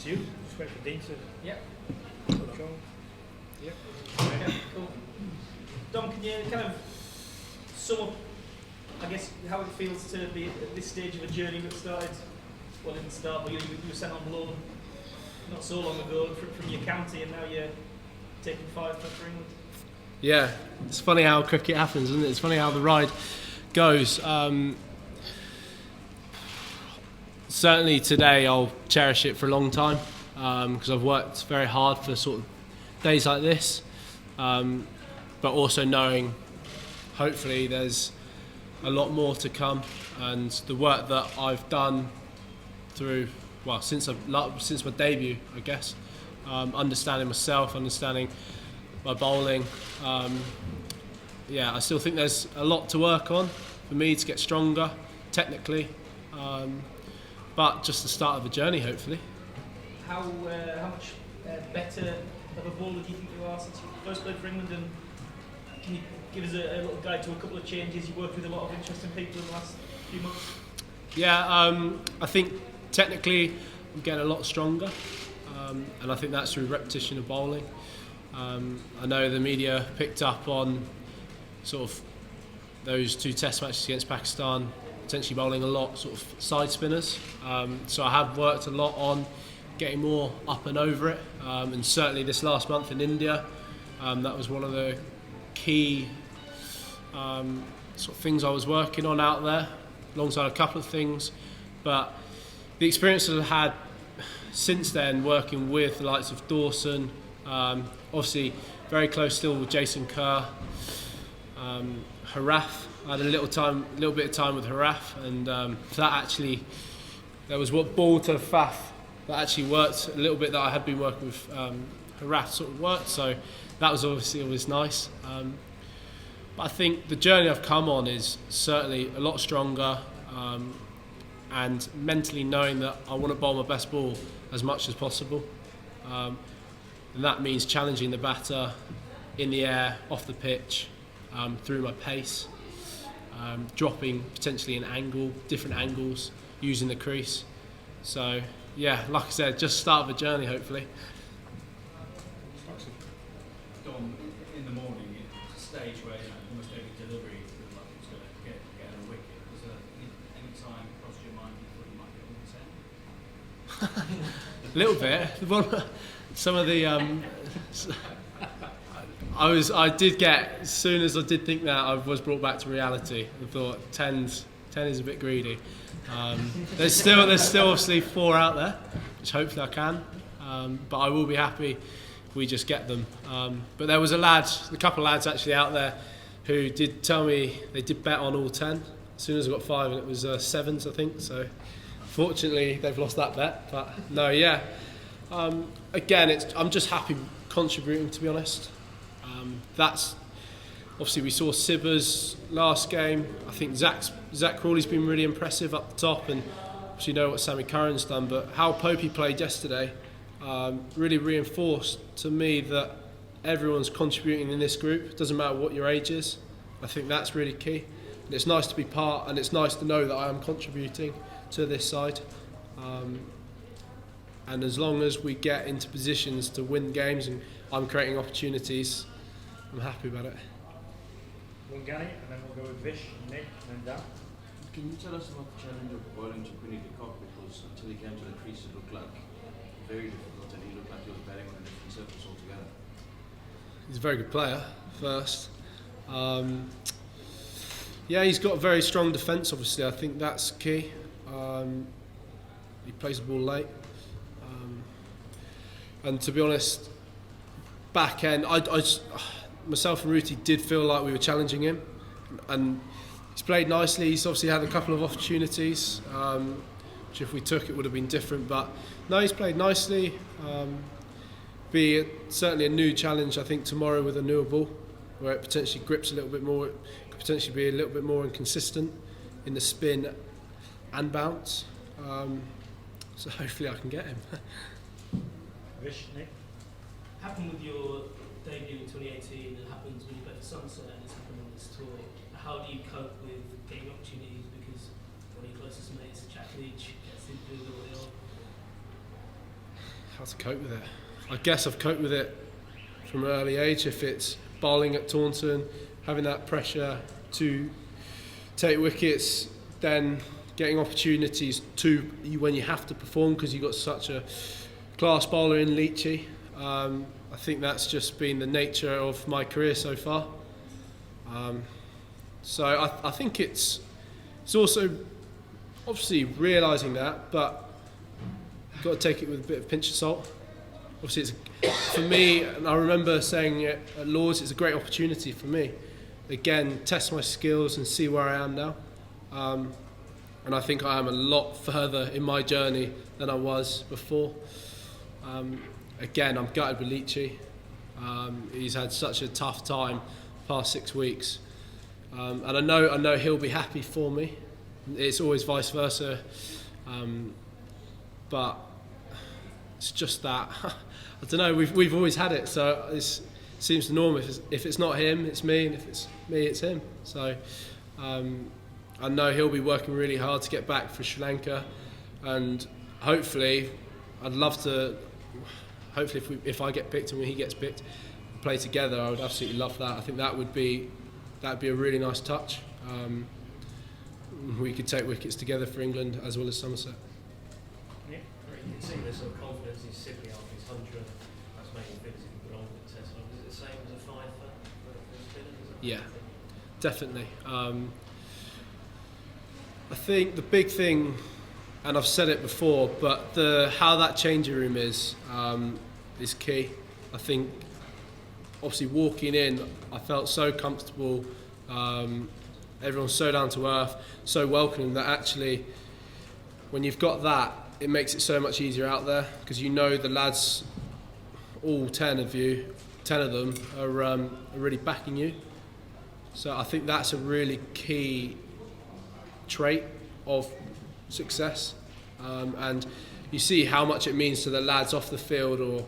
It's you. Just wait for Dean to. Yep. Control. Yep. Okay, cool. Dom, can you kind of sum up, I guess, how it feels to be at this stage of a journey that started, well, didn't start, but you were sent on loan not so long ago from your county, and now you're taking 5 for England? Yeah, it's funny how cricket happens, isn't it? It's funny how the ride goes. Certainly today I'll cherish it for a long time because I've worked very hard for sort of days like this, but also knowing hopefully there's a lot more to come, and the work that I've done through, well, since my debut, I guess, understanding myself, understanding my bowling, I still think there's a lot to work on for me to get stronger technically, but just the start of a journey, hopefully. How much better of a bowler do you think you are since you first played for England, and can you give us a little guide to a couple of changes? You worked with a lot of interesting people in the last few months. Yeah, I think technically I'm getting a lot stronger, and I think that's through repetition of bowling. I know the media picked up on sort of those 2 test matches against Pakistan, potentially bowling a lot sort of side spinners. So I have worked a lot on getting more up and over it, and certainly this last month in India, that was one of the key sort of things I was working on out there, alongside a couple of things. But the experience that I've had since then, working with the likes of Dawson, obviously very close still with Jason Kerr, Herath. I had a little bit of time with Herath, and that was what ball to Faf that actually worked a little bit, that I had been working with Herath sort of worked, so that was obviously always nice. But I think the journey I've come on is certainly a lot stronger, and mentally knowing that I want to bowl my best ball as much as possible, and that means challenging the batter in the air, off the pitch, through my pace, dropping potentially an angle, different angles, using the crease. So yeah, like I said, just start of a journey hopefully. Dom, in the morning, it's a stage where almost every delivery feels like it's going to get a wicket. Was there any time across your mind you thought you might get all 10? A little bit. Some of the I did get, as soon as I did think that, I was brought back to reality. I thought 10 is a bit greedy. There's still obviously 4 out there, which hopefully I can. But I will be happy if we just get them. But there was a couple of lads actually out there who did tell me they did bet on all 10. As soon as I got 5, and it was 7s, I think. So fortunately, they've lost that bet. But no, yeah. Again, I'm just happy contributing, to be honest. That's obviously, we saw Sibba's last game. I think Zach Crawley's been really impressive up the top, and obviously you know what Sammy Curran's done. But how Popey played yesterday really reinforced to me that everyone's contributing in this group. It doesn't matter what your age is. I think that's really key, and it's nice to be part, and it's nice to know that I am contributing to this side. And as long as we get into positions to win games and I'm creating opportunities, I'm happy about it. Rangana, and then we'll go with Vish, Nick, and then Dan. Can you tell us about the challenge of bowling to Quinny de Kock? Because until he came to the crease, it looked like very difficult, and he looked like he was batting on a different surface altogether. He's a very good player, first. Yeah, he's got a very strong defence, obviously. I think that's key. He plays the ball late. And to be honest, back end, myself and Ruti did feel like we were challenging him, and he's played nicely. He's obviously had a couple of opportunities, which if we took it would have been different, but no, he's played nicely. Be certainly a new challenge, I think, tomorrow with a newer ball, where it potentially grips a little bit more. It could potentially be a little bit more inconsistent in the spin and bounce. So hopefully I can get him. Vish, Nick. Happened with your debut in 2018, it happens when you play for Sunset, and it's happened on this tour. How do you cope with getting opportunities, because one of your closest mates, Jack Leach, gets into the how to cope with it. I guess I've coped with it from an early age. If it's bowling at Taunton, having that pressure to take wickets, then getting opportunities to when you have to perform because you've got such a class bowler in Leachy. I think that's just been the nature of my career so far. So I think it's also obviously realising that, but you've got to take it with a bit of pinch of salt. Obviously, for me, and I remember saying it at Lords, it's a great opportunity for me. Again, test my skills and see where I am now. And I think I am a lot further in my journey than I was before. Again, I'm gutted with Leachy. He's had such a tough time the past 6 weeks. And I know he'll be happy for me. It's always vice versa. But it's just that, I don't know, we've always had it, so it seems the norm. If it's not him, it's me, and if it's me, it's him. So I know he'll be working really hard to get back for Sri Lanka, and hopefully, I'd love to, hopefully if I get picked and when he gets picked, play together, I would absolutely love that. I think that'd be a really nice touch. We could take wickets together for England as well as Somerset. Yeah. You can see the sort of confidence he's simply after his 100. That's making figures he can put on with the test. Is it the same as a 5 for spinners? Yeah, definitely. I think the big thing, and I've said it before, but how that changing room is key. I think obviously walking in, I felt so comfortable. Everyone's so down to earth, so welcoming that actually, when you've got that, it makes it so much easier out there because you know the lads, all 10 of them are really backing you. So I think that's a really key trait of success, and you see how much it means to the lads off the field or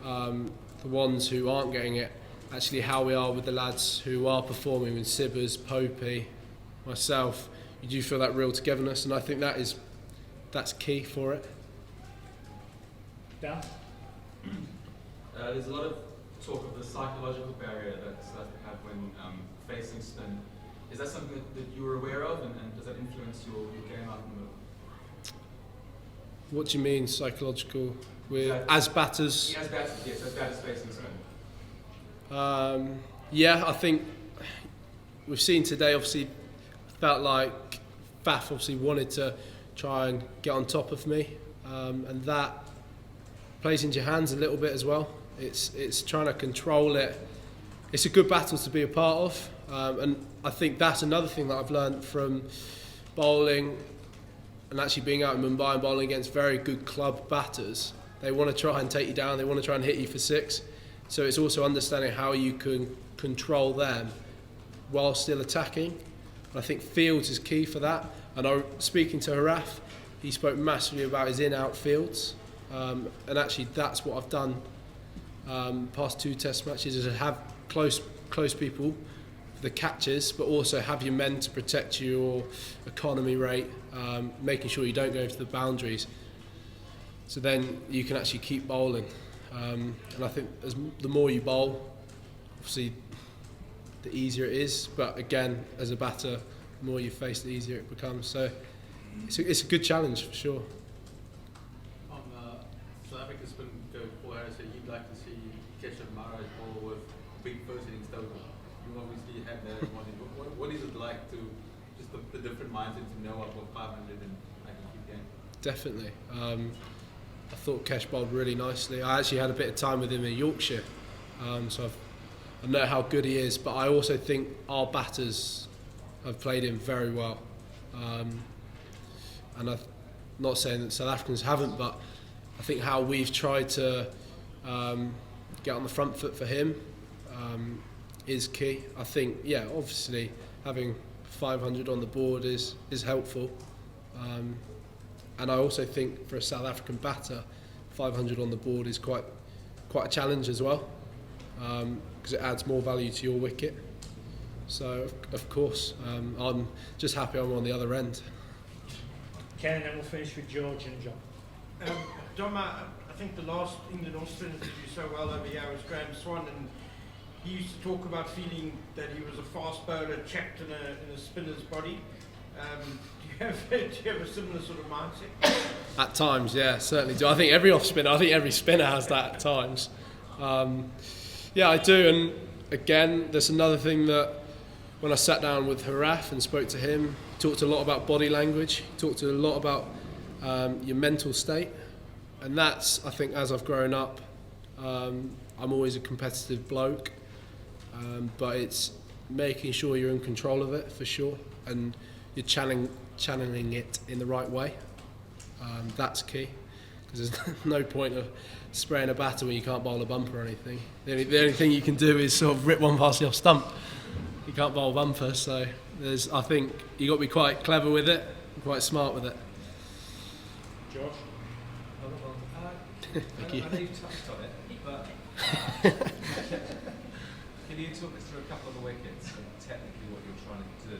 the ones who aren't getting it, actually how we are with the lads who are performing with Sibbers, Popey, myself. You do feel that real togetherness, and I think that's key for it. Dan? There's a lot of talk of the psychological barrier that South Africa have when facing spin. Is that something that you were aware of, and does that influence your game out in the middle? What do you mean psychological? As batters? As batters, yes, as batters facing spin. Yeah, I think we've seen today, obviously, felt like Faf obviously wanted to try and get on top of me, and that plays into your hands a little bit as well. It's trying to control it. It's a good battle to be a part of, and I think that's another thing that I've learned from bowling and actually being out in Mumbai and bowling against very good club batters. They want to try and take you down, they want to try and hit you for 6. So it's also understanding how you can control them while still attacking. And I think fields is key for that. And speaking to Herath, he spoke massively about his in-out fields. And actually that's what I've done past 2 test matches, is to have close people, the catches, but also have your men to protect your economy rate, making sure you don't go into the boundaries. So then you can actually keep bowling. And I think the more you bowl, obviously the easier it is, but again, as a batter, the more you face, the easier it becomes. So it's a good challenge for sure. South Africa's been going for Herath, so you'd like to see Keshav Maharaj bowl with big first innings total. You obviously had that as one. What is it like to just the different mindset to know I've got 500 and I can keep going? Definitely. I thought Kesh bowled really nicely. I actually had a bit of time with him in Yorkshire, so I know how good he is, but I also think our batters have played him very well. And I'm not saying that South Africans haven't, but I think how we've tried to get on the front foot for him is key. I think, yeah, obviously having 500 on the board is helpful. And I also think for a South African batter, 500 on the board is quite a challenge as well, because it adds more value to your wicket. So of course, I'm just happy I'm on the other end. Ken, and then we'll finish with George and John. John, I think the last England off spinner that did so well over here was Graham Swan, and he used to talk about feeling that he was a fast bowler trapped in a spinner's body. Do you have a similar sort of mindset? At times, yeah, certainly do. I think every off spinner, I think every spinner has that at times. Yeah, I do. And again, there's another thing that when I sat down with Herath and spoke to him, talked a lot about body language, talked a lot about your mental state. And that's, I think, as I've grown up, I'm always a competitive bloke, but it's making sure you're in control of it for sure, and you're channeling it in the right way. That's key, because there's no point of spraying a batter when you can't bowl a bumper or anything. The only thing you can do is sort of rip one past the off stump. You can't bowl a bumper, so I think you've got to be quite clever with it, quite smart with it. Josh? Thank you. I know you touched on it, but can you talk us through a couple of the wickets and technically what you're trying to do,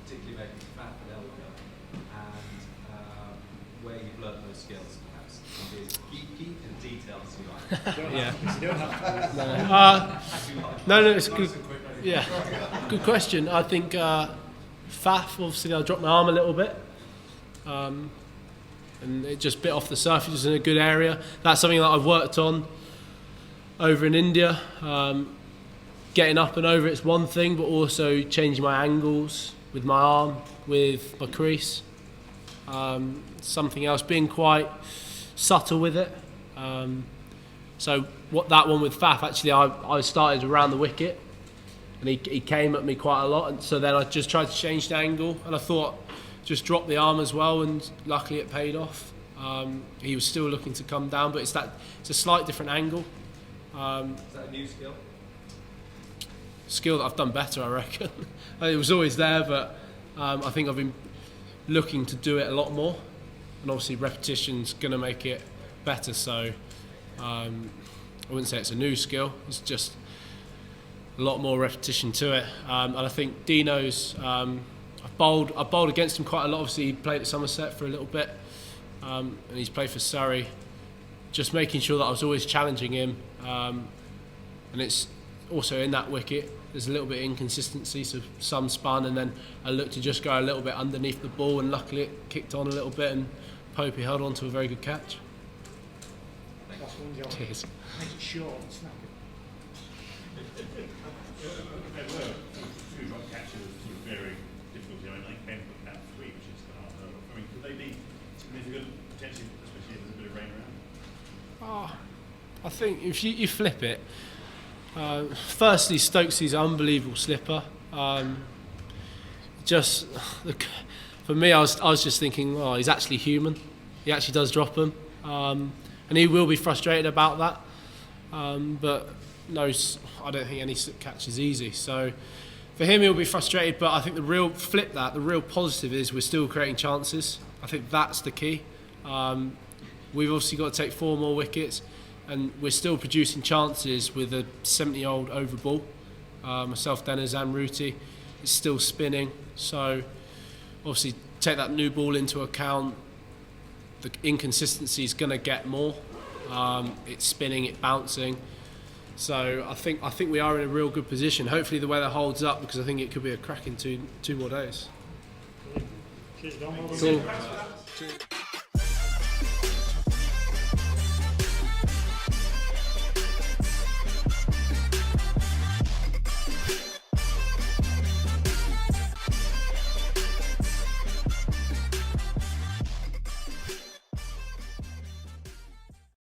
particularly maybe fat and elbow, and where you've learnt those skills, perhaps? Keep in detail as you like. Yeah. You don't have to. No, it's a good. Yeah, good question. I think Faf, obviously, I dropped my arm a little bit, and it just bit off the surface. It was in a good area. That's something that I've worked on over in India. Getting up and over it's one thing, but also changing my angles with my arm, with my crease. Something else, being quite subtle with it. So that one with Faf, actually, I started around the wicket, and he came at me quite a lot, and so then I just tried to change the angle, and I thought just drop the arm as well, and luckily it paid off. He was still looking to come down, but it's a slight different angle. Is that a new skill? Skill that I've done better, I reckon. It was always there, but I think I've been looking to do it a lot more, and obviously repetition's going to make it better. So I wouldn't say it's a new skill, it's just a lot more repetition to it. And I think Dino's, I bowled against him quite a lot. Obviously he played at Somerset for a little bit, and he's played for Surrey. Just making sure that I was always challenging him, and it's also in that wicket there's a little bit of inconsistency, so some spun, and then I looked to just go a little bit underneath the ball, and luckily it kicked on a little bit, and Popey held on to a very good catch. That's one job. Cheers. Make it short and snap it. There were few drop catches sort of very difficult. I mean, like Ben put out 3, which is hard. I mean, could they be significant, potentially, especially if there's a bit of rain around? I think if you flip it, firstly Stokesy's unbelievable slipper. For me, I was just thinking, oh, he's actually human. He actually does drop them, and he will be frustrated about that. But no, I don't think any catch is easy. So for him, he'll be frustrated. But I think the real positive is we're still creating chances. I think that's the key. We've obviously got to take 4 more wickets, and we're still producing chances with a 70-year-old over ball. Myself, Dennis and Ruti is still spinning. So obviously take that new ball into account. The inconsistency is going to get more. It's spinning, it's bouncing. So I think we are in a real good position. Hopefully the weather holds up, because I think it could be a cracking two more days. Cheers, Dom. Cool. Cheers.